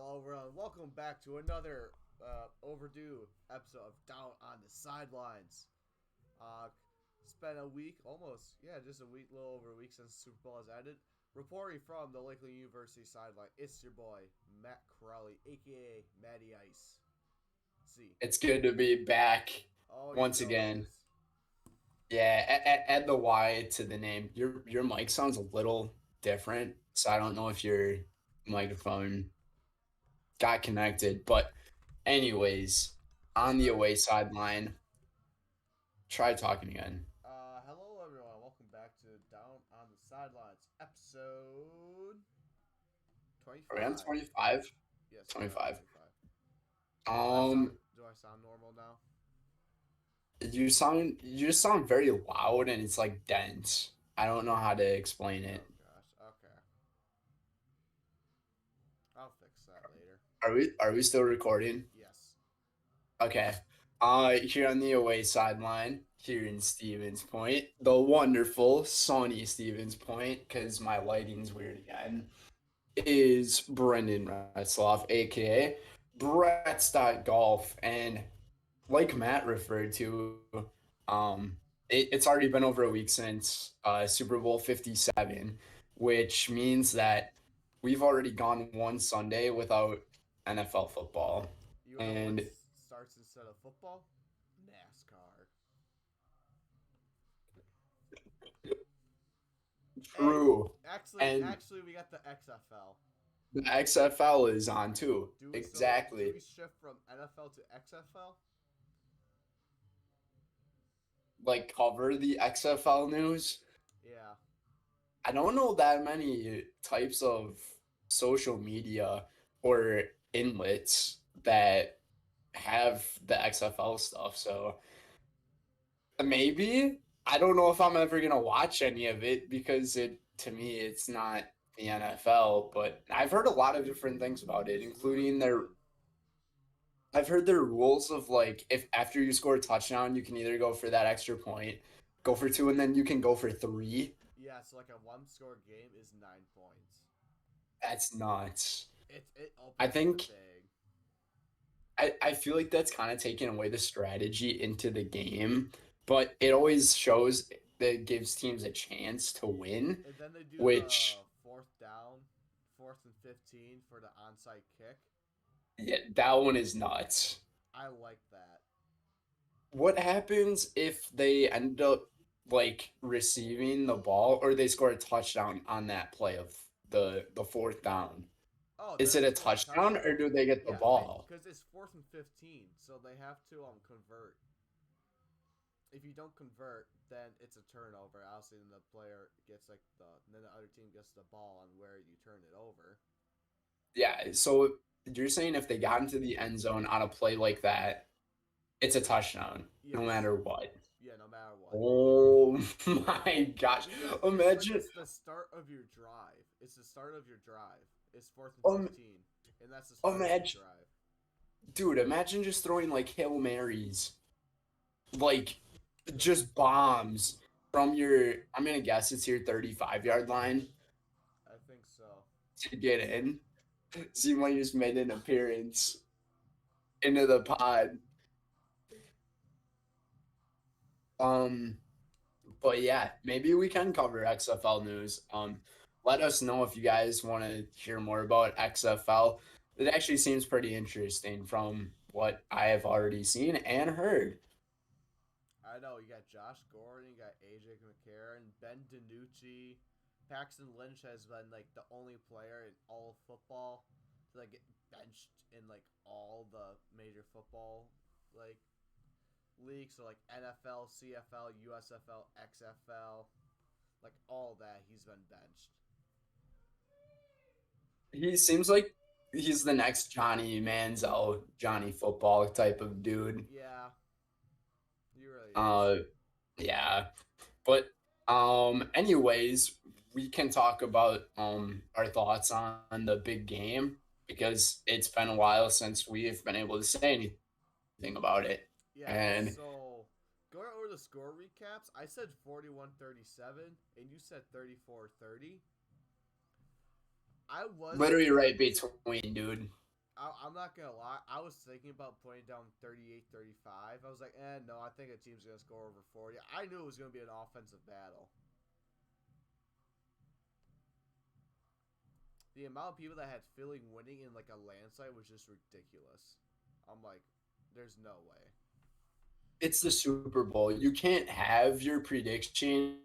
Hello, everyone. Welcome back to another overdue episode of Down on the Sidelines. Uh, it's been a week, almost, just a week, little over a week since Super Bowl has ended. Reporting from the Lakeland University sideline, it's your boy Matt Crowley, aka Matty Ice. See, It's good to be back oh, you once know it again. is. Yeah, add the Y to the name. Your mic sounds a little different, so I don't know if your microphone got connected. But anyways, on the Alright. away sideline, try talking again. Hello, everyone. Welcome back to Down on the Sidelines, episode Are we on 25. 25? Yes, we are on 25. 25. Um, Do I sound normal now? you just sound very loud and it's like dense. I don't know how to explain Oh it. gosh. Okay. I'll fix that later. Are we still recording? Yes. Okay. Here on the away sideline, here in Stevens Point, the wonderful sunny Stevens Point, because my lighting's weird again, is Brendan Retzloff, aka Brett's Golf. And like Matt referred to, it's already been over a week since Super Bowl 57, which means that we've already gone one Sunday without NFL football. You know what And starts instead of football? NASCAR. Hey, true. actually, And actually, we got the XFL. the XFL is on too. Do Exactly. we shift from NFL to XFL? Like cover the XFL news. Yeah. I don't know that many types of social media or inlets that have the XFL stuff. So maybe I don't know if I'm ever gonna watch any of it because it to me it's not the NFL, but I've heard a lot of different things about it, It's really including their good. I've heard their rules of like if after you score a touchdown, you can either go for that extra point, go for two, and then you can go for three. Yeah, so like a one-score game is 9 points. That's nuts. It I opens up think big. I feel like that's kind of taking away the strategy into the game, but it always shows that it gives teams a chance to win, And then they do which the fourth down, 4th and 15 for the onside kick. yeah, that one is nuts. I like that. What happens if they end up like receiving the ball or they score a touchdown on that play of the fourth down? Oh, then Is it they a score a touchdown or touchdown. do they get the Yeah, ball? because it's 4th and 15, so they have to convert. If you don't convert, then it's a turnover. Obviously, then the player gets then the other team gets the ball on where you turn it over. Yeah, so you're saying if they got into the end zone on a play like that, it's a touchdown no Yes. matter what. Yeah, no matter what. Oh my gosh. Because it's like Imagine it's the start of your drive. It's the start of your drive. It's fourth and um fifteen, and that's the start of your imagine drive. dude, imagine just throwing like Hail Marys, like just bombs from your I'm gonna guess it's your 35-yard line I think so. to get in. Seem like you just made an appearance into the pod. Um But yeah, maybe we can cover XFL news. Let us know if you guys want to hear more about XFL. It actually seems pretty interesting from what I have already seen and heard. I know you got Josh Gordon, you got AJ McCarron, Ben DiNucci, Paxton Lynch has been like the only player in all of football to like get benched in like all the major football like leagues, so like NFL, CFL, USFL, XFL, like all that he's been benched. He seems like he's the next Johnny Manziel, Johnny Football type of dude. Yeah, he really is. Uh, yeah, but anyways, we can talk about our thoughts on the big game because it's been a while since we've been able to say anything about it. Yeah, And so going over the score recaps, I said 41-37 and you said 34-30. I was literally right between, dude. I'm not gonna lie. I was thinking about putting down 38-35. I was like, no, I think a team's gonna score over 40. I knew it was gonna be an offensive battle. The amount of people that had Philly winning in like a landslide was just ridiculous. I'm like, there's no way. It's the Super Bowl. You can't have your prediction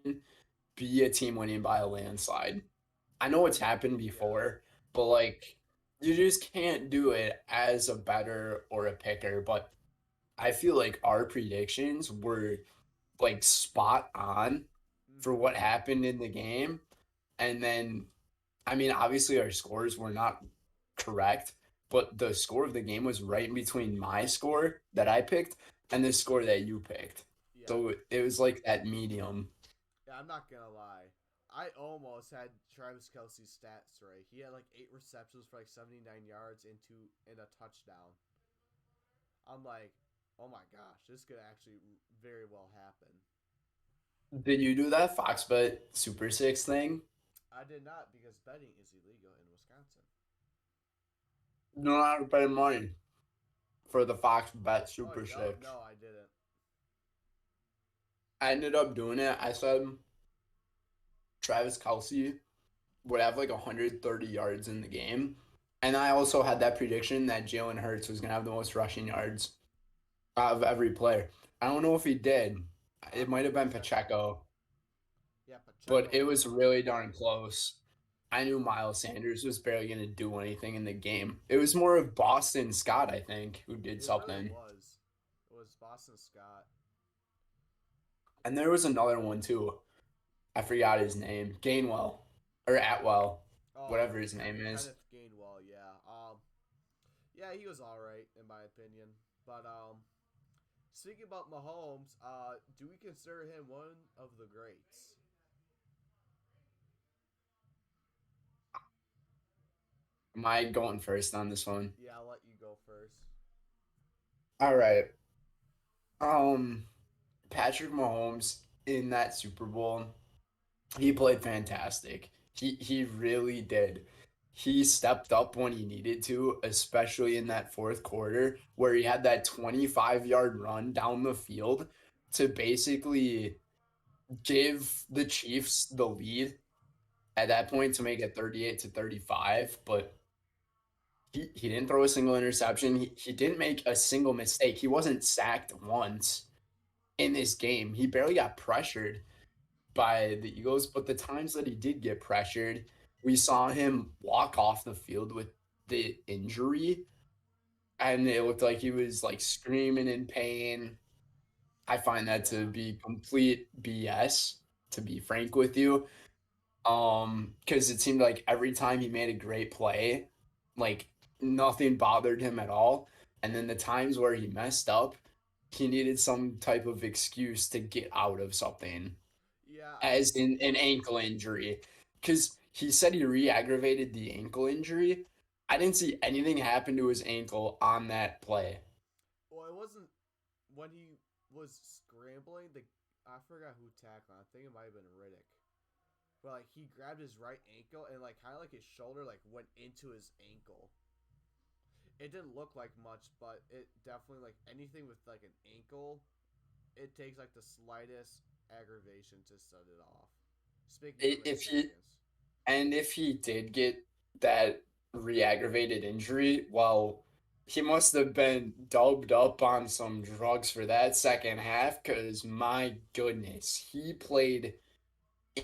be a team winning by a landslide. I know it's happened Yeah. before, but like you just can't do it as a better or a picker. But I feel like our predictions were like spot on for Mm-hmm. what happened in the game. And then, I mean, obviously our scores were not correct, but the score of the game was right in between my score that I picked and the score that you picked. Yeah. So it was like that medium. Yeah, I'm not gonna lie. I almost had Travis Kelsey's stats right. He had like 8 receptions for like 79 yards and a touchdown. I'm like, oh my gosh, this could actually very well happen. Did you do that Fox Bet Super Six thing? I did not because betting is illegal in Wisconsin. No, I bet money for the Fox Bet Oh Super no, Six. no, I didn't. I ended up doing it. I said Travis Kelsey would have like 130 yards in the game. And I also had that prediction that Jalen Hurts was going to have the most rushing yards out of every player. I don't know if he did. I It might have believe been Pacheco. Pacheco, Yeah, but Pacheco it had was a lot. really darn close. I knew Miles Sanders was barely going to do anything in the game. It was more of Boston Scott, I think, who did It really something. was. It was Boston Scott. And there was another one too. I forgot his name. Gainwell or Atwell, Oh, whatever his name is. Kenneth Gainwell. Yeah. Yeah, he was all right in my opinion. But speaking about Mahomes, do we consider him one of the greats? Am I going first on this one? Yeah, I'll let you go first. All right. Um, Patrick Mahomes in that Super Bowl, he played fantastic. He really did. He stepped up when he needed to, especially in that fourth quarter where he had that 25-yard run down the field to basically give the Chiefs the lead at that point to make it 38-35, but he didn't throw a single interception. He didn't make a single mistake. He wasn't sacked once in this game. He barely got pressured by the Eagles, but the times that he did get pressured, we saw him walk off the field with the injury, and it looked like he was like screaming in pain. I find that to Yeah. be complete BS, to be frank with you. Because it seemed like every time he made a great play, like nothing bothered him at all. And then the times where he messed up, he needed some type of excuse to get out of something, Yeah, I as in an ankle injury. Because he said he re-aggravated the ankle injury. I didn't see anything happen to his ankle on that play. well, it wasn't when he was scrambling. The I forgot who tackled. I think it might have been Riddick. But like he grabbed his right ankle and like kind of like his shoulder like went into his ankle. It didn't look like much, but it definitely like anything with like an ankle, it takes like the slightest aggravation to set it off. Speaking from If he experience. And if he did get that re-aggravated injury, well, he must have been dubbed up on some drugs for that second half because my goodness, he played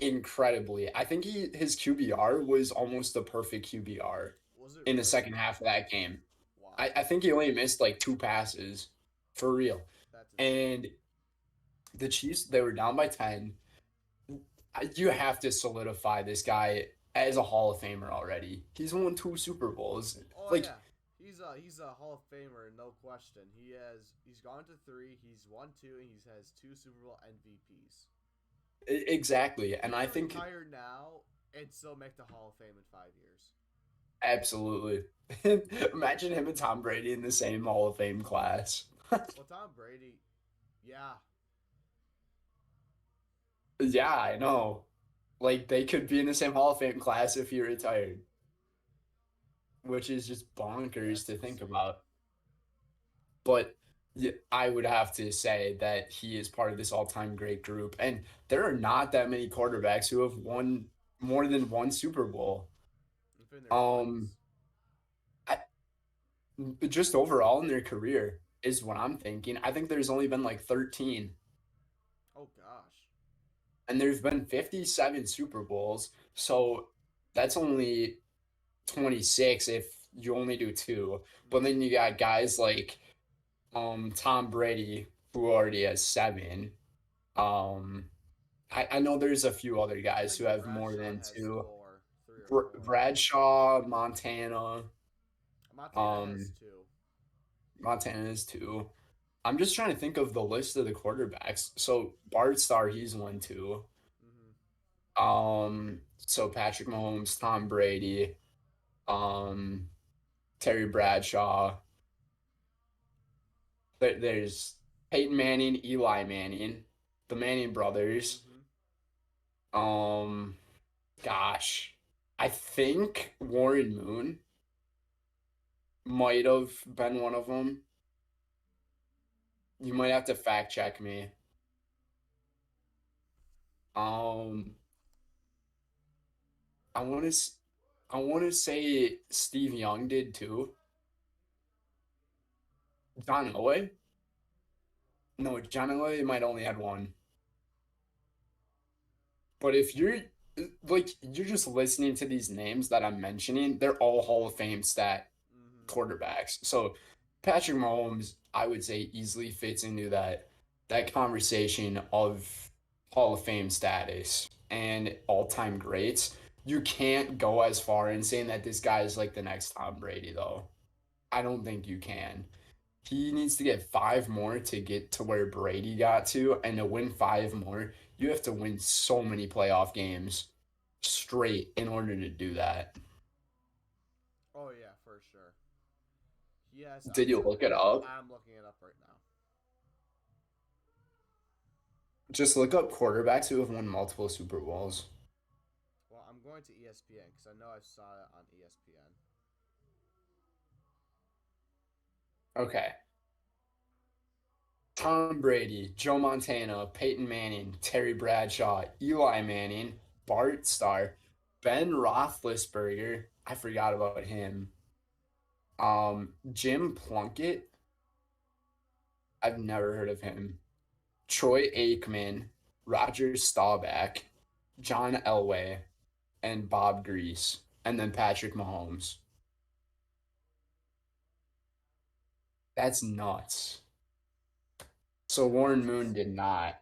incredibly. I think his QBR was almost the perfect QBR Was it in the really? second half of that game. I, Wow. I think he only missed like two passes for real. That's insane. And the Chiefs, they were down by 10. You have to solidify this guy as a Hall of Famer already. He's won two Super Bowls. Oh Like yeah. He's a Hall of Famer, no question. He's gone to three, he's won two, and he has two Super Bowl MVPs. exactly. He And I could think retire now and still make the Hall of Fame in 5 years. absolutely. Imagine him and Tom Brady in the same Hall of Fame class. Well, Tom Brady, yeah, Yeah, I know. Like they could be in the same Hall of Fame class if he retired. which is just bonkers That's to think insane. about. But I would have to say that he is part of this all-time great group, and there are not that many quarterbacks who have won more than one Super Bowl. If in their Um, twenties. I, just overall in their career is what I'm thinking. I think there's only been like 13, Oh gosh. and there's been 57 Super Bowls, so that's only 26 if you only do two. But Hmm. then you got guys like Tom Brady who already has seven. Um, I know there's a few other I guys think who have more Bradshaw than has two. four, three or four. Bradshaw, Montana, Montana has um, two. Montana is two. I'm just trying to think of the list of the quarterbacks. So Bart Starr, he's one too. Hmm. So Patrick Mahomes, Tom Brady, um, Terry Bradshaw. There's Peyton Manning, Eli Manning, the Manning brothers. Hmm. Um, gosh, I think Warren Moon might have been one of them. You might have to fact check me. Um, I want to, I want to say Steve Young did too. John Elway? No, John Elway might only had one. But if you're like you're just listening to these names that I'm mentioning, they're all Hall of Fame stat Hmm. quarterbacks. So Patrick Mahomes, I would say, easily fits into that conversation of Hall of Fame status and all-time greats. You can't go as far in saying that this guy is like the next Tom Brady, though. I don't think you can. He needs to get five more to get to where Brady got to, and to win five more, you have to win so many playoff games straight in order to do that. Oh yeah, for sure. Yes, Did you look it up? I'm looking it up right now. Just look up quarterbacks who have won multiple Super Bowls. Well, I'm going to ESPN because I know I saw it on ESPN. Okay. Tom Brady, Joe Montana, Peyton Manning, Terry Bradshaw, Eli Manning, Bart Starr, Ben Roethlisberger. I forgot about him. Jim Plunkett. I've never heard of him. Troy Aikman, Roger Staubach, John Elway, and Bob Grease, and then Patrick Mahomes. That's nuts. So Warren That's Moon did insane. not.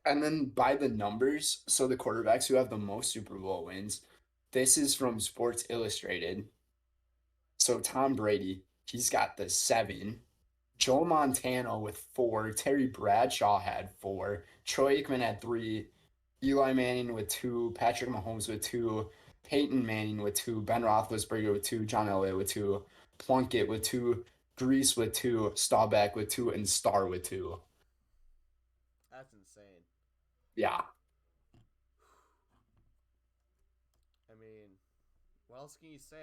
And then by the numbers, so the quarterbacks who have the most Super Bowl wins, this is from Sports Illustrated. So Tom Brady, he's got the seven. Joe Montana with four. Terry Bradshaw had four. Troy Aikman had three. Eli Manning with two. Patrick Mahomes with two. Peyton Manning with two. Ben Roethlisberger with two. John Elway with two. Plunkett with two. Grease with two. Staubach with two. And Starr with two. That's insane. Yeah. I mean, what else can you say?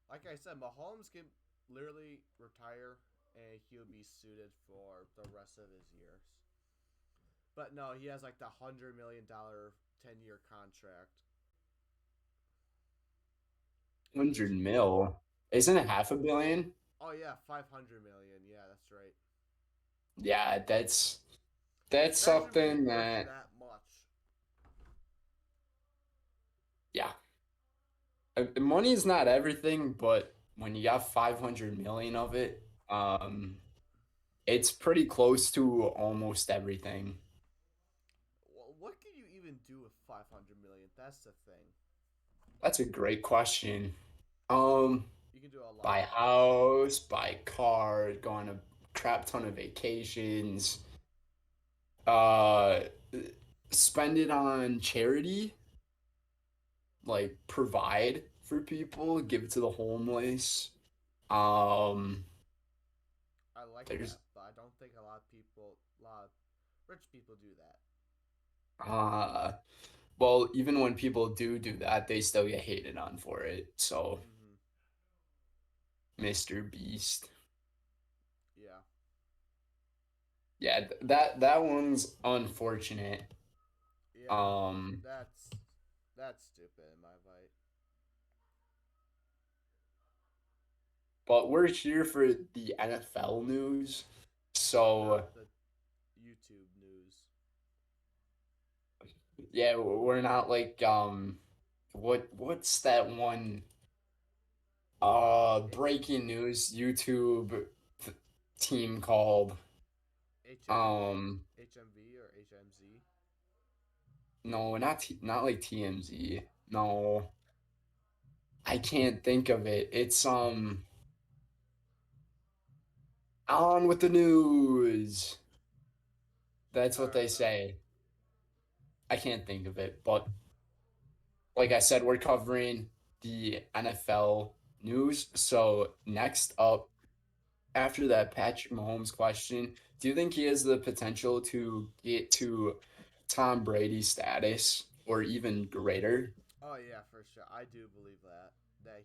Like I said, Mahomes can literally retire and he'll be suited for the rest of his years. But no, he has like the $100 million 10-year contract, 100 which mil. Isn't it half a billion? oh yeah, 500 million. Yeah, that's right. Yeah, that's Imagine being something worth that, that much. yeah. Money is not everything, but when you got 500 million of it, it's pretty close to almost everything. Well, what can you even do with 500 million? That's the thing. That's a great question. Um, You can do a buy lot. house, buy car, go on a crap ton of vacations, uh, spend it on charity, like provide for people, give it to the homeless. Um, I like there's that, but I don't think a lot of rich people do that. Uh, well, even when people do that, they still get hated on for it. So, Hmm. Mr. Beast. Yeah. Yeah, that one's unfortunate. Yeah. Um, That's stupid in my fight. but we're here for the NFL news. So, Not the YouTube news. yeah, we're not like what's that one H- breaking news YouTube th- team called HM um HMV or HMZ. no, not like TMZ. No, I can't think of it. It's on with the news. That's I what they don't know. say. I can't think of it, but like I said, we're covering the NFL news. So next up, after that Patrick Mahomes question, do you think he has the potential to get to Tom Brady status or even greater? Oh yeah, for sure. I do believe that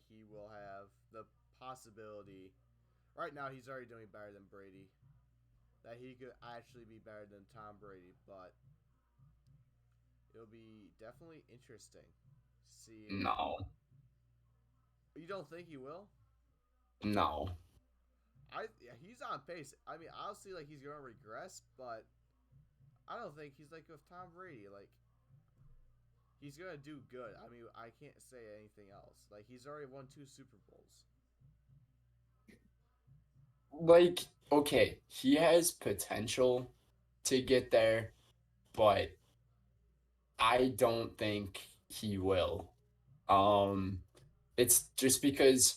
he will have the possibility. Right now, he's already doing better than Brady. That he could actually be better than Tom Brady, but it'll be definitely interesting seeing. No, You don't think he will? no. Yeah, he's on pace. I mean, honestly, like he's gonna regress, but I don't think he's like with Tom Brady. Like he's gonna do good. I mean, I can't say anything else. Like he's already won 2 Super Bowls. Like, okay, he has potential to get there, but I don't think he will. Um, it's just because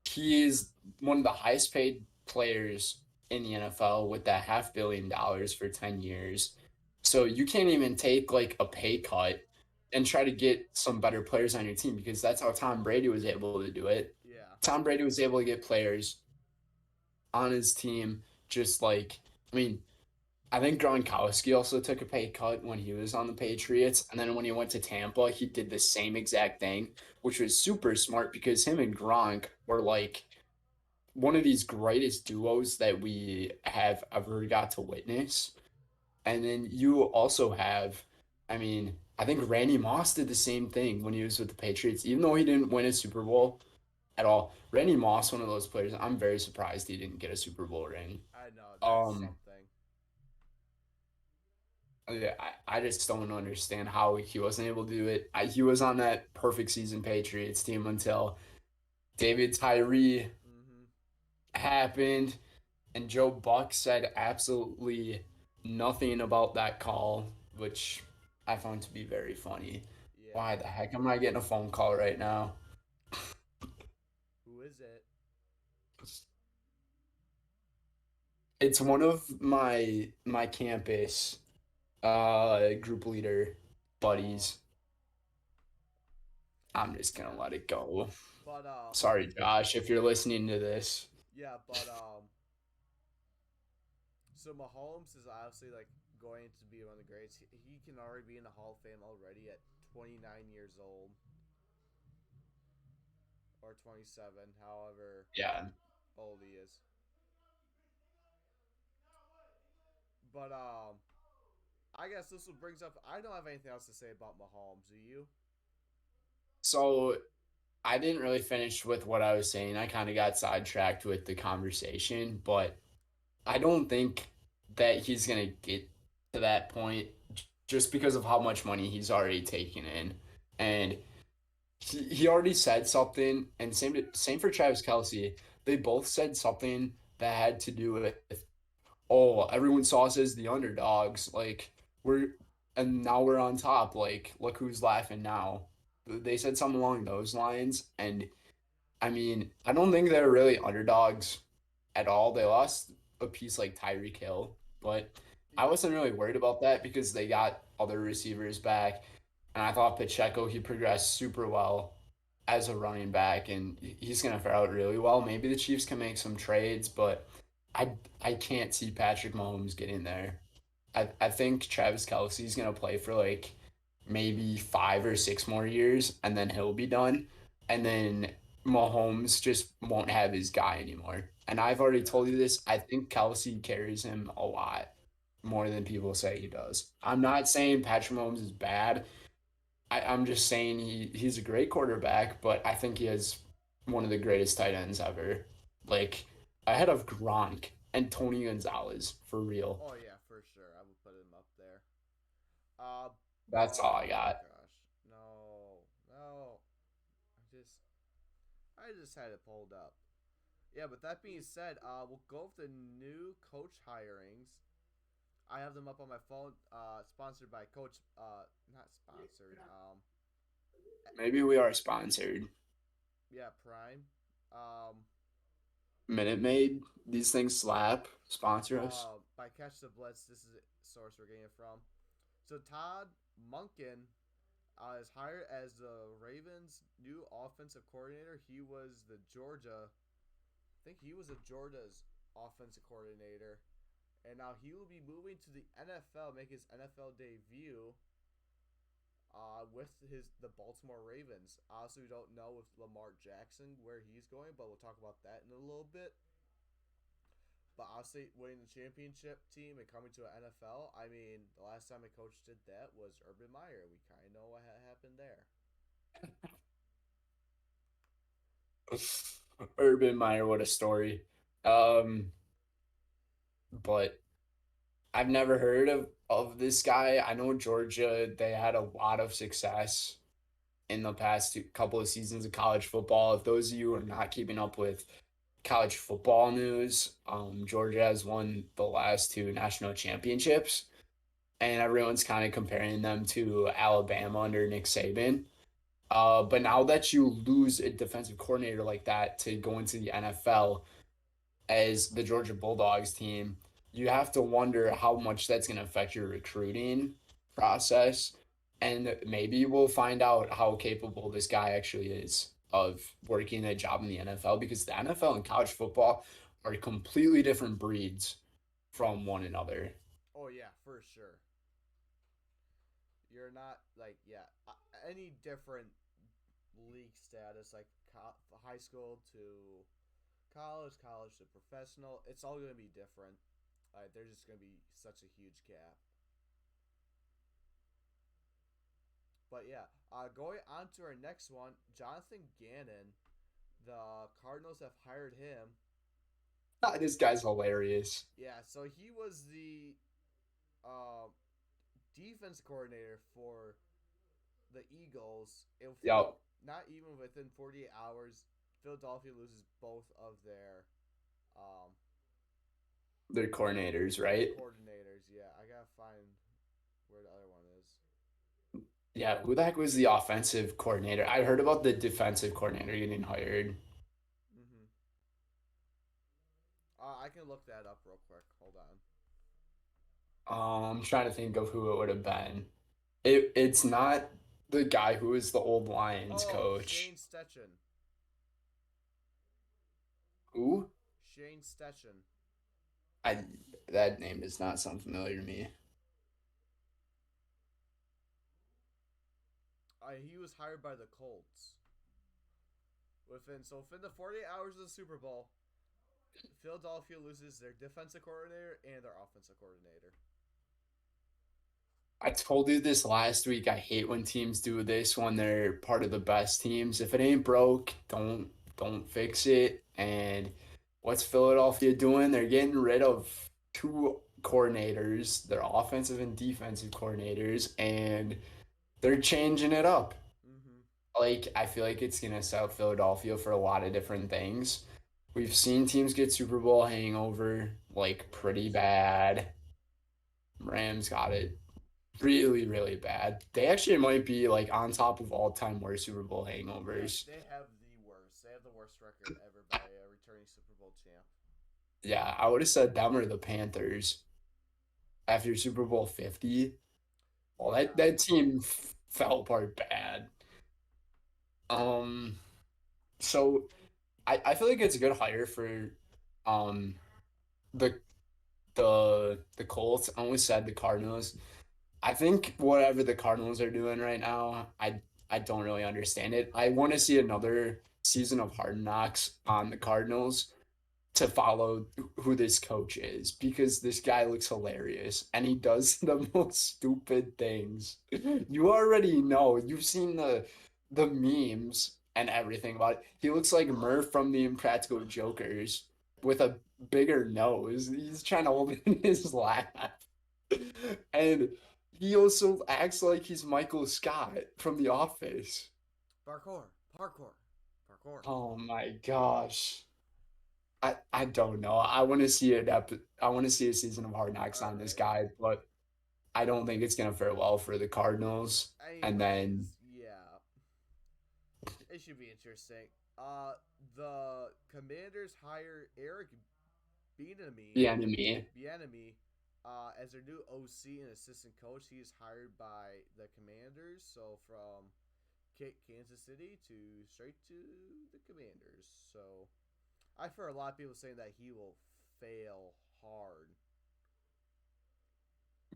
he is one of the highest paid players in the NFL with that $500 million for 10 years. So you can't even take like a pay cut and try to get some better players on your team because that's how Tom Brady was able to do it. Yeah. Tom Brady was able to get players on his team just like, I mean, I think Gronkowski also took a pay cut when he was on the Mm-hmm. Patriots. And then when he went to Tampa, he did the same exact thing, which was super smart because him and Gronk were like one of these greatest duos that we have ever got to witness. And then you also have, I mean, I think Randy Moss did the same thing when he was with the Patriots, even though he didn't win a Super Bowl at all. Randy Moss, one of those players, I'm very surprised he didn't get a Super Bowl ring. I know that's Um, something. I just don't understand how he wasn't able to do it. He was on that perfect season Patriots team until David Tyree Mm-hmm. happened, and Joe Buck said absolutely nothing about that call, which I found to be very funny. Why Yeah. the heck am I getting a phone call right now? Who is it? It's one of my campus group leader Oh. buddies. I'm just gonna Yeah. let it go. But Sorry, Josh, if you're listening to this. yeah, but so Mahomes is obviously like going to be one of the greats. He can already be in the Hall of Fame already at 29 years old or 27, however Yeah. old he is. But I guess this will brings up. I don't have anything else to say about Mahomes. Do you? So I didn't really finish with what I was saying. I kind of got sidetracked with the conversation, but I don't think that he's going to get to that point just because of how much money he's already taken in. And he already said something, and same for Travis Kelsey. They both said something that had to do with, oh, everyone saw us as the underdogs. Like, and now we're on top. Like, look who's laughing now. They said something along those lines. And I mean, I don't think they're really underdogs at all. They lost a piece like Tyreek Hill, but I Yeah. wasn't really worried about that because they got other receivers back, and I thought Pacheco he progressed super well as a running back, and he's gonna fare out really well. Maybe the Chiefs can make some trades, but I I can't see Patrick Mahomes getting there. I think Travis Kelsey's gonna play for like maybe 5 or 6 more years, and then he'll be done. And then Mahomes just won't have his guy anymore. And I've already Yeah. told you this. I think Kelsey carries him a lot more than people say he does. I'm not saying Patrick Mahomes is bad. I'm just saying he's a great quarterback, but I think he has one of the greatest tight ends ever. Like ahead of Gronk and Tony Gonzalez for real. Oh yeah, for sure. I would put him up there. Uh, That's all I oh got. gosh, no, no. I just, I just had it pulled up. Yeah, but that being said, we'll go with the new coach hirings. I have them up on my phone. Sponsored by Coach. Not sponsored. Maybe we are sponsored. Yeah, Prime. Um, Minute Maid, these things slap. Sponsor us. by Catch the Blitz. This is the source we're getting it from. So Todd Munkin is hired as the Ravens' new offensive coordinator. He was the Georgia. I think he was the Georgia's offensive coordinator, and now he will be moving to the NFL, make his NFL debut with the Baltimore Ravens. Obviously, we don't know with Lamar Jackson where he's going, but we'll talk about that in a little bit. But obviously, winning the championship team and coming to an NFL, I mean, the last time a coach did that was Urban Meyer. We kind of know what happened there. Urban Meyer, what a story. Um, but I've never heard of this guy. I know Georgia, they had a lot of success in the past couple of seasons of college football. If those of you are not keeping up with college football news, Georgia has won the last two national championships, and everyone's kind of comparing them to Alabama under Nick Saban. But now that you lose a defensive coordinator like that to go into the NFL as the Georgia Bulldogs team, you have to wonder how much that's going to affect your recruiting process. And maybe we'll find out how capable this guy actually is of working a job in the NFL, because the NFL and college football are completely different breeds from one another. Oh yeah, for sure. You're not like yeah any different league status like high school to college, college to professional. It's all going to be different. There's just going to be such a huge gap. But yeah, going on to our next one, Jonathan Gannon. The Cardinals have hired him. This guy's hilarious. Yeah, so he was the uh, defense coordinator for the Eagles. Within Yep, not even within 48 hours, Philadelphia loses both of um, they're coordinators, their right? coordinators. Yeah, I gotta find where the other one is. Yeah, who the heck was the offensive coordinator? I heard about the defensive coordinator getting hired. Mm-hmm. I can look that up real quick. Hold on. I'm trying to think of who it would have been. It's not the guy who is the old Lions Oh, coach. Shane Stetchen. Who? Shane Stetchen. I That name does not sound familiar to me. He was hired by the Colts. Within the 48 hours of the Super Bowl, Philadelphia loses their defensive coordinator and their offensive coordinator. I told you this last week. I hate when teams do this when they're part of the best teams. If it ain't broke, don't fix it. And what's Philadelphia doing? They're getting rid of two coordinators, their offensive and defensive coordinators, and they're changing it up. Mm-hmm. Like I feel like it's gonna set up Philadelphia for a lot of different things. We've seen teams get Super Bowl hangover, like pretty Rams. bad. Rams got it really, really bad. They actually might be like on top of all time worst Super Bowl Yeah, hangovers. they have the worst. They have the worst record ever by a returning Super Bowl champ. Yeah, I would have said them or the Panthers after Super Bowl 50. Well, that, Yeah. that team fell apart bad. Um, so I feel like it's a good hire for um the the Colts. I almost said the Cardinals. I think whatever the Cardinals are doing right now, I don't really understand it. I want to see another season of Hard Knocks on the Cardinals to follow who this coach is because this guy looks hilarious and he does the most stupid things. You already know. You've seen the memes and everything about it. He looks like Murph from the Impractical Jokers with a bigger nose. He's trying to hold it in his lap. And he also acts like he's Michael Scott from The Office. Parkour, parkour, parkour. Oh my gosh. I don't know. I want to see it. I want to see a season of Hard Knocks All on this right. guy, but I don't think it's gonna fare well for the Cardinals. And then Anyways, yeah, it should be interesting. The Commanders hire Eric Bieniemy, the enemy, Bieniemy, as their new OC and assistant coach. He is hired by the Commanders, so from Kansas City to straight to the Commanders. So I've heard a lot of people saying that he will fail hard.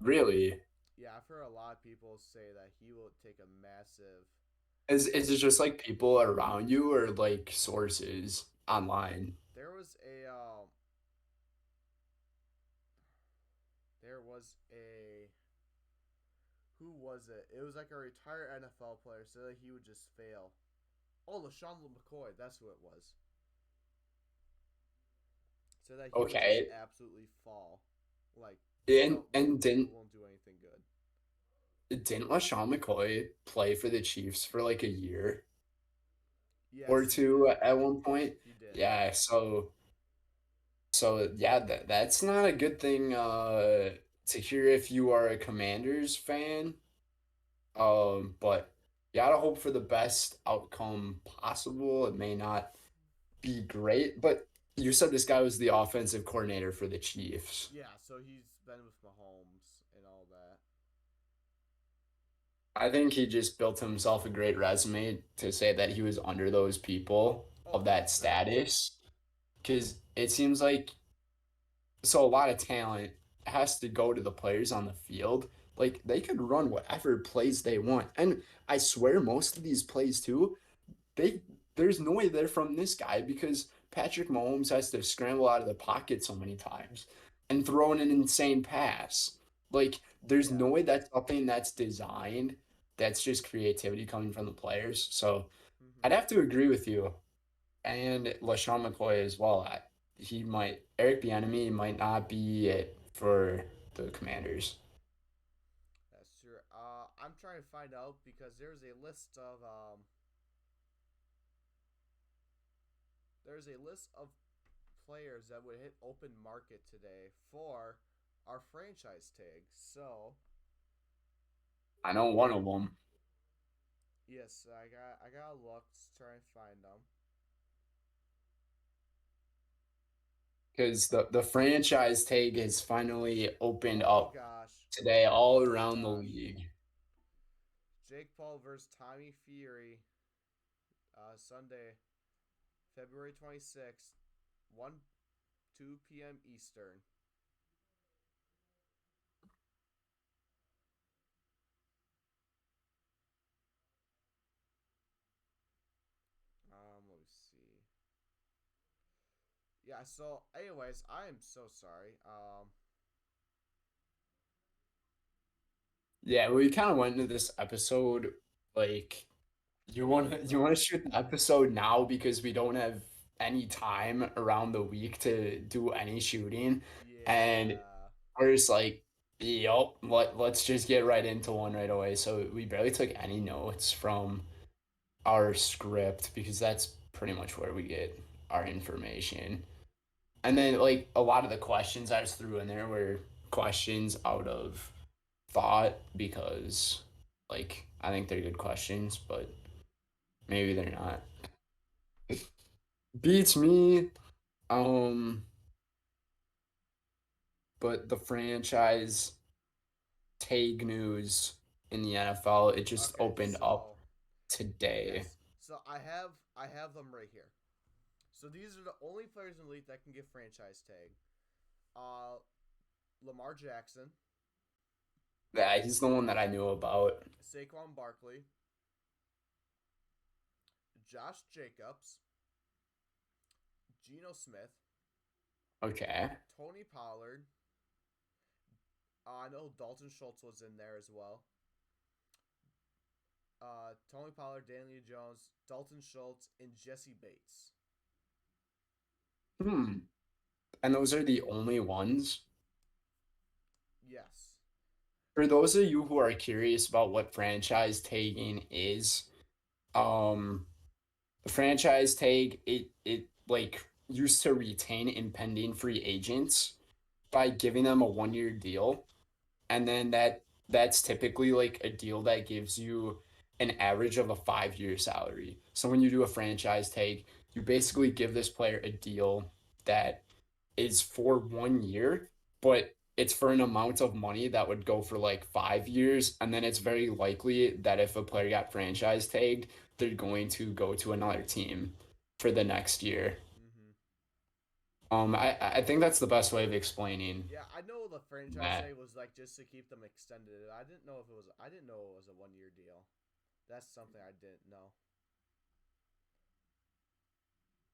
really, Yeah, I've heard a lot of people say that he will take a massive is it just like people around you or like sources online? there was a there was a who was it? It was like a retired NFL player said that he would just fail. Oh, LaShawn McCoy, that's who it was. Said that he would just Okay, absolutely fall. Like and no and won't do anything good. didn't LaShawn McCoy play for the Chiefs for like a year or Yes, he two did. at one point? He did. Yeah, so yeah, that's not a good thing to hear if you are a Commanders fan. But you gotta hope for the best outcome possible. It may not be great, but you said this guy was the offensive coordinator for the Chiefs. Yeah, so he's been with Mahomes and all that. I think he just built himself a great resume to say that he was under those people Oh, of that definitely. status. Because it seems like so a lot of talent has to go to the players on the field. Like they could run whatever plays they want. And I swear most of these plays too, they there's no way they're from this guy because Patrick Mahomes has to scramble out of the pocket so many times and throw in an insane pass. Like there's no Yeah. way that's something that's designed. That's just creativity coming from the players. So I'd Mm-hmm. have to agree with you and LaShawn McCoy as well. He might Eric Bieniemy might not be it for the Commanders. That's true. I'm trying to find out because there's a list of players that would hit open market today for our franchise tag. So I know one of them yes, I got to look to try and find them. because the franchise tag has finally opened Oh up gosh, today all oh around the gosh. league. Jake Paul versus Tommy Fury, Sunday, February 26th, 2 p.m. Eastern. Let me see. Yeah. So, anyways, I am so sorry. Yeah, we kind of went into this episode like Really you want long. to shoot an episode now because we don't have any time around the week to do any shooting, and Yeah. we're just like, yup, let's just get right into one right away. So we barely took any notes from our script because that's pretty much where we get our information. And then like a lot of the questions I just threw in there were questions out of thought because like I think they're good questions, but maybe they're not. Beats me. Um, but the franchise tag news in the NFL, it just Okay. opened up So today. yes. So I have them right here. So these are the only players in the league that can get franchise tag. Uh, Lamar Jackson, Yeah, he's the one that I knew about. Saquon Barkley, Josh Jacobs, Geno Smith, Okay. Tony Pollard. I know Dalton Schultz was in there as well. Tony Pollard, Daniel Jones, Dalton Schultz, and Jesse Bates. Hmm. And those are the only ones. Yes. For those of you who are curious about what franchise tagging is, um, the franchise tag it like used to retain impending free agents by giving them a 1 year deal, and then that's typically like a deal that gives you an average of a 5 year salary. So when you do a franchise tag, you basically give this player a deal that is for 1 year, but it's for an amount of money that would go for like 5 years. And then it's very likely that if a player got franchise tagged, they're going to go to another team for the next year. Mm-hmm. I think that's the best way of explaining Yeah, I know the franchise that. tag was like just to keep them extended. I didn't know if it was. I didn't know it was a 1 year deal. That's something I didn't know.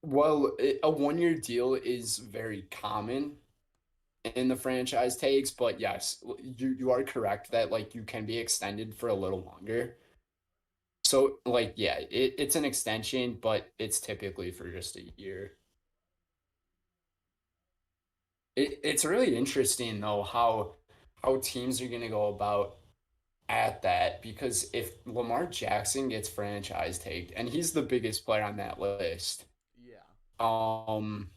Well, a 1 year deal is very common in the franchise tags, but yes, you are correct that like you can be extended for a little longer. So like yeah, it's an extension, but it's typically for just a year. It's really interesting though how teams are gonna go about at that because if Lamar Jackson gets franchise tagged and he's the biggest player on that list, Yeah. um,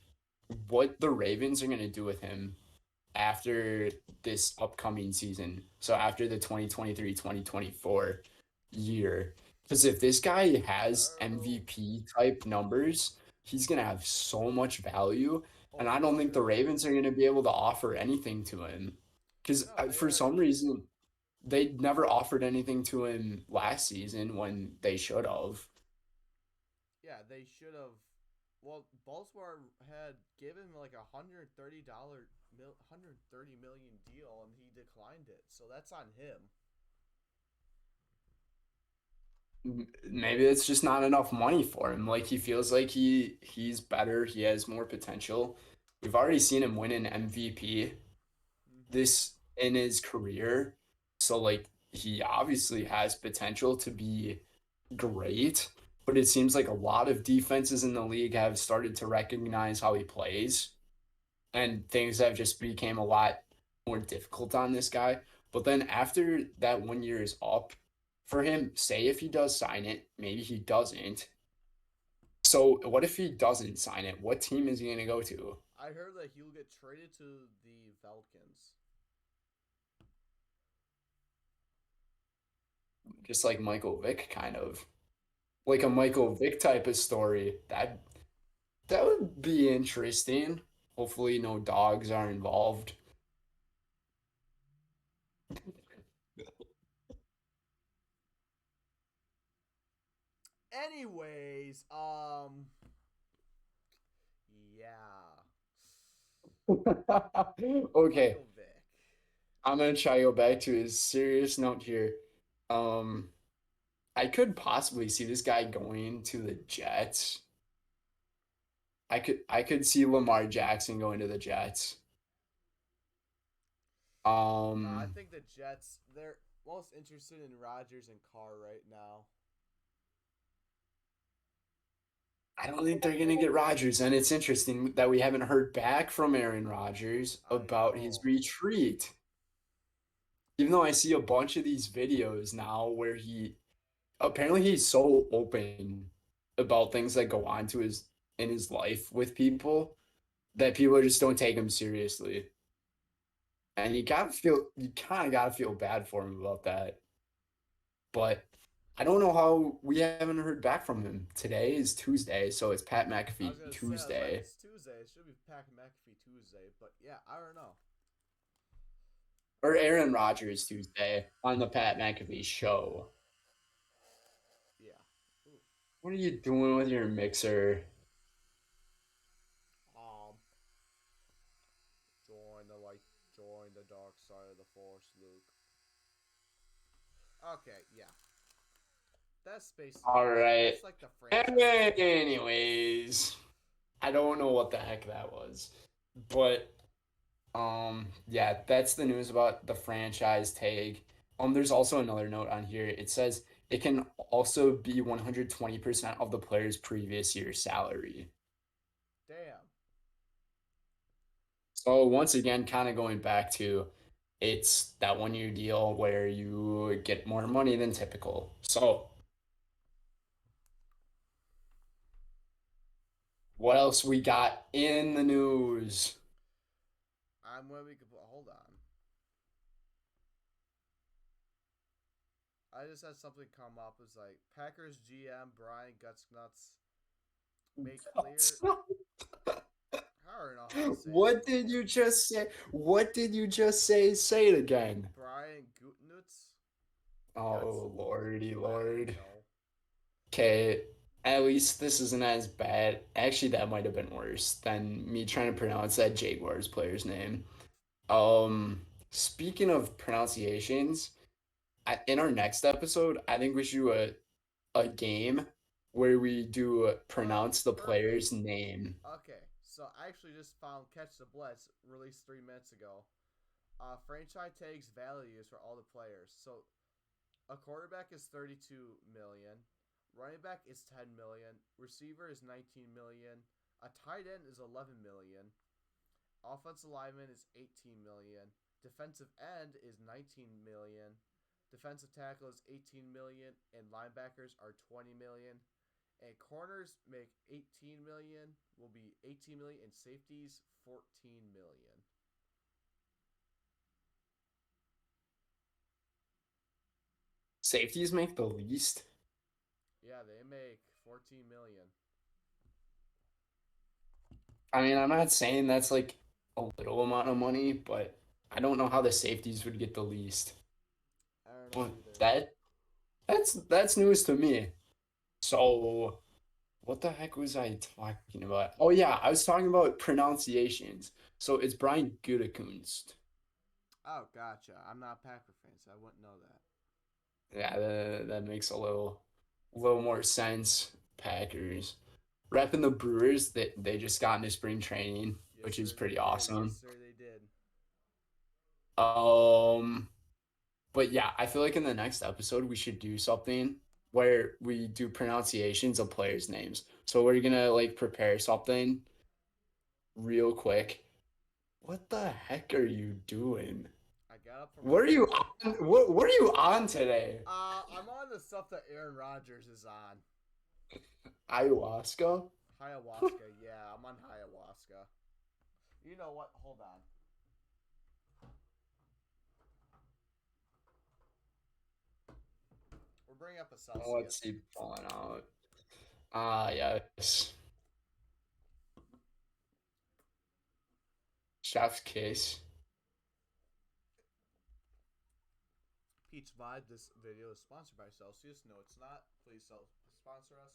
what the Ravens are gonna do with him after this upcoming season. So after the 2023-2024 year. Because if this guy has I don't know. MVP type numbers, he's gonna have so much value. Oh, And I for don't think the sure. Ravens are gonna be able to offer anything to him. Because No, for yeah, some reason, they never offered anything to him last season when they should have. yeah. They should have. Well, Baltimore had given him like $130 $130 million deal, and he declined it. So that's on him. Maybe it's just not enough money for him. Like he feels like he's better, he has more potential. We've already seen him win an MVP Mm-hmm. this in his career. So like he obviously has potential to be great, but it seems like a lot of defenses in the league have started to recognize how he plays and things have just became a lot more difficult on this guy. But then after that 1 year is up for him, say if he does sign it, maybe he doesn't. So what if he doesn't sign it? What team is he going to go to? I heard that he'll get traded to the Falcons. Just like Michael Vick, kind of like a Michael Vick type of story. That would be interesting. Hopefully, no dogs are involved. Anyways, yeah, Okay, Michael Vick. I'm gonna try to go back to his serious note here. Um, I could possibly see this guy going to the Jets. I could see Lamar Jackson going to the Jets. No, I Um, think the Jets. They're most interested in Rodgers and Carr right now. I don't think they're gonna get Rodgers, and it's interesting that we haven't heard back from Aaron Rodgers I about his know. retreat. Even though I see a bunch of these videos now where he apparently he's so open about things that go on to his in his life with people that people just don't take him seriously. And you kind of gotta feel bad for him about that. But I don't know how we haven't heard back from him. Today is Tuesday, so it's Pat I was McAfee gonna say, I was like, Tuesday. it's Tuesday. It should be Pack McAfee Tuesday, but yeah, I don't know. Or Aaron Rodgers Tuesday on the Pat McAfee show. Yeah. Ooh. What are you doing with your mixer? Um, join the Okay, yeah. That's All basically it. right. That's like the franchise tag. Anyways, I don't know what the heck that was, but yeah, that's the news about the franchise tag. There's also another note on here. It says it can also be 120% of the player's previous year's salary. Damn. So once again, kind of going back to it's that 1 year deal where you get more money than typical. So what else we got in the news? I'm where we could put. Hold on. I just had something come up. It's like Packers GM Brian Gutsnuts make clear. I don't know how to say his What did name. you just say? What did you just say? Say it again. Brian Gutnutz. Guts. Oh, lordy, I don't even lord. know. Okay, at least this isn't as bad. Actually, that might have been worse than me trying to pronounce that Jaguars player's name. Speaking of pronunciations, in our next episode, I think we should do a game where we do Oh, pronounce the perfect. player's name. Okay, so I actually just found Catch the Blitz released 3 minutes ago. Franchise tags values for all the players. So a quarterback is 32 million, running back is 10 million, receiver is 19 million, a tight end is 11 million, offensive lineman is 18 million, defensive end is 19 million, defensive tackle is 18 million, and linebackers are 20 million. And corners make 18 million, will be 18 million, and safeties 14 million. Safeties make the least. Yeah, they make 14 million. I mean, I'm not saying that's like a little amount of money, but I don't know how the safeties would get the least. I don't know Well, either. that's news to me. So what the heck was I talking about? Oh yeah, I was talking about pronunciations. So it's Brian Gutekunst. Oh, gotcha. I'm not a Packer fan, so I wouldn't know that. Yeah, that makes a little more sense. Packers repping the Brewers that they just got into spring training, Yes, which is sir, they pretty did. Yes, awesome. sir, they did. Um, but yeah, I feel like in the next episode we should do something where we do pronunciations of players' names. So we're gonna like prepare something real quick. What the heck are you doing? I got up from my What are you bed. on? What are you on today? I'm on the stuff that Aaron Rodgers is on. Ayahuasca? Ayahuasca, yeah, I'm on ayahuasca. You know what? Hold on. We're bringing up a Let's Celsius. see pulling out. Ah, yes. Chef's kiss. Peach Vibe. This video is sponsored by Celsius. No, it's not. Please sponsor us.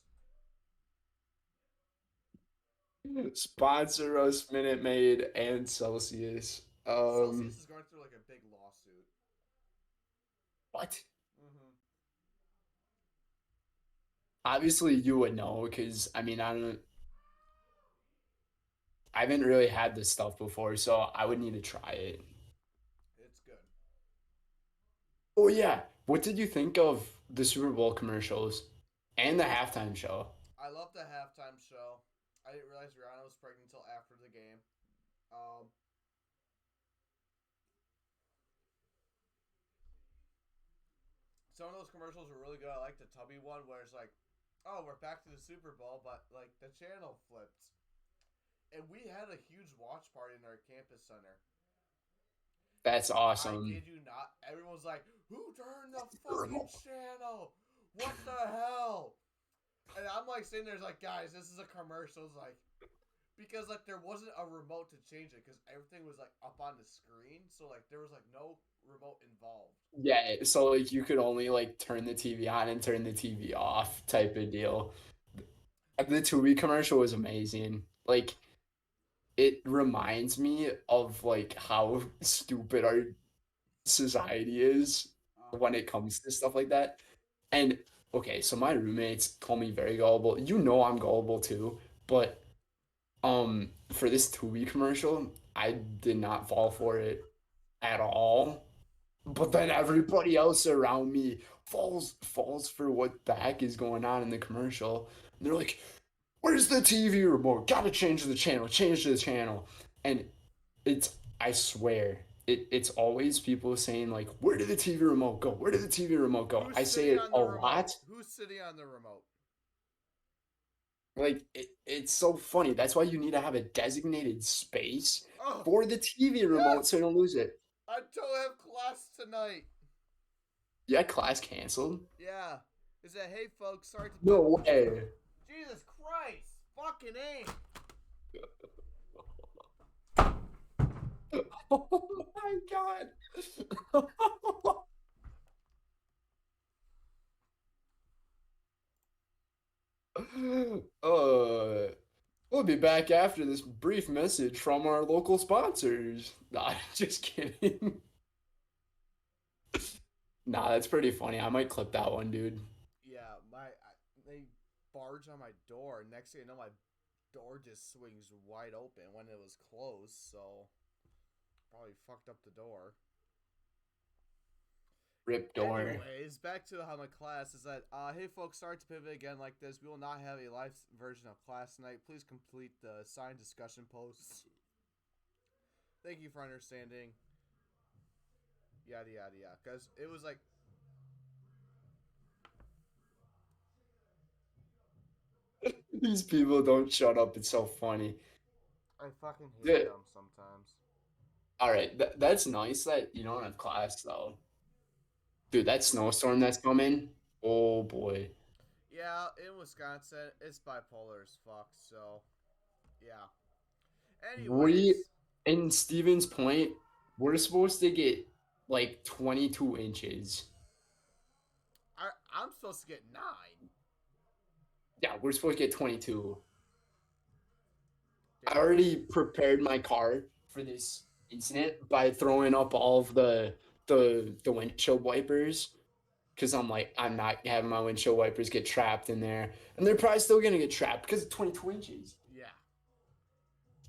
Sponsor us, Minute Maid and Celsius. Celsius is going through like a big lawsuit. What? Mm-hmm. Obviously you would know because I mean I haven't really had this stuff before, so I would need to try it. It's good. Oh yeah. What did you think of the Super Bowl commercials and the halftime show? I love the halftime show. I didn't realize Rihanna was pregnant until after the game. Um, some of those commercials were really good. I like the Tubby one where it's like, "Oh, we're back to the Super Bowl," but like the channel flipped, and we had a huge watch party in our campus center. That's I awesome. kid you not. Everyone was like, "Who turned the fucking channel? What the hell?" And I'm like sitting there, like, "Guys, this is a commercial." It's like because like there wasn't a remote to change it because everything was like up on the screen, so like there was like no remote involved. Yeah, so like you could only like turn the TV on and turn the TV off type of deal. The Tubi commercial was amazing. Like it reminds me of like how stupid our society is. when it comes to stuff like that. And okay, so my roommates call me very gullible. You know I'm gullible too, but for this Tubi commercial, I did not fall for it at all. But then everybody else around me falls for what the heck is going on in the commercial. And they're like, "Where's the TV remote? Gotta change the channel, change the channel." And it's I swear, it's always people saying like, "Where did the TV remote go? Where did the TV remote go?" Who's I say sitting it on a the remote? lot. Who's sitting on the remote? Like it's so funny. That's why you need to have a designated space Oh, for the TV remote so yes! you don't lose it. I don't have class tonight. Yeah, class canceled. Yeah. Is that, hey folks, sorry to No put. way. Jesus Christ! Fucking A! Oh my god. We'll be back after this brief message from our local sponsors. Nah, just kidding. Nah, that's pretty funny. I might clip that one, dude. Yeah, they barge on my door. Next thing you know, my door just swings wide open when it was closed, so probably fucked up the door. Rip door. Anyways, back to how my class is that. Hey folks, sorry to pivot again like this. We will not have a live version of class tonight. Please complete the signed discussion posts. Thank you for understanding. Yada yada yada. Because it was like, These people don't shut up. It's so funny. I fucking hate Yeah. them sometimes. All right, that's nice that you don't have class though. Dude, that snowstorm that's coming. Oh boy. Yeah, in Wisconsin, it's bipolar as fuck. So yeah. We Anyways, in Stevens Point, we're supposed to get like 22 inches. I'm supposed to get 9. Yeah, we're supposed to get 22. I Damn. already prepared my car for this incident by throwing up all of the windshield wipers because I'm not having my windshield wipers get trapped in there, and they're probably still gonna get trapped because of 22 inches. Yeah.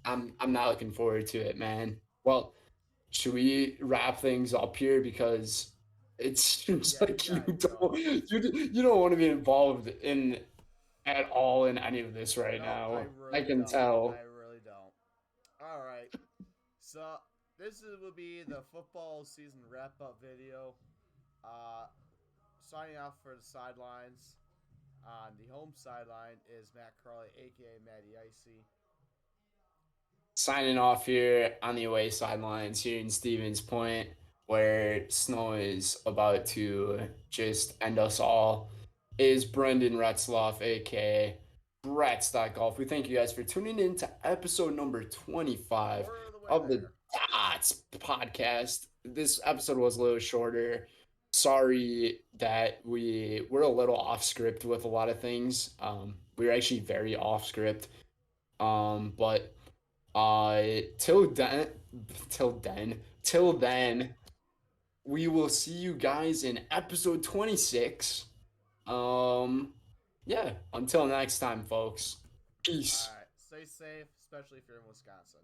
I'm not looking forward to it, man. Well, should we wrap things up here because it seems Yeah, you like gotta go. you don't want to be involved in at all in any of this right No, I now. I really can don't. I tell. really don't. All right. So will be the football season wrap up video. Uh, Signing off for the sidelines. On the home sideline is Matt Crawley, aka Matty Icy. Signing off here on the away sidelines here in Stevens Point, where snow is about to just end us all, is Brendan Retzloff, aka Golf. We thank you guys for tuning in to episode number 25 We're the way of the there. Dots podcast. This episode was a little shorter. Sorry that we were a little off script with a lot of things. We were actually very off script. But till then, till then, we will see you guys in episode 26. Um, yeah, until next time, folks. All Peace. right. Stay safe, especially if you're in Wisconsin.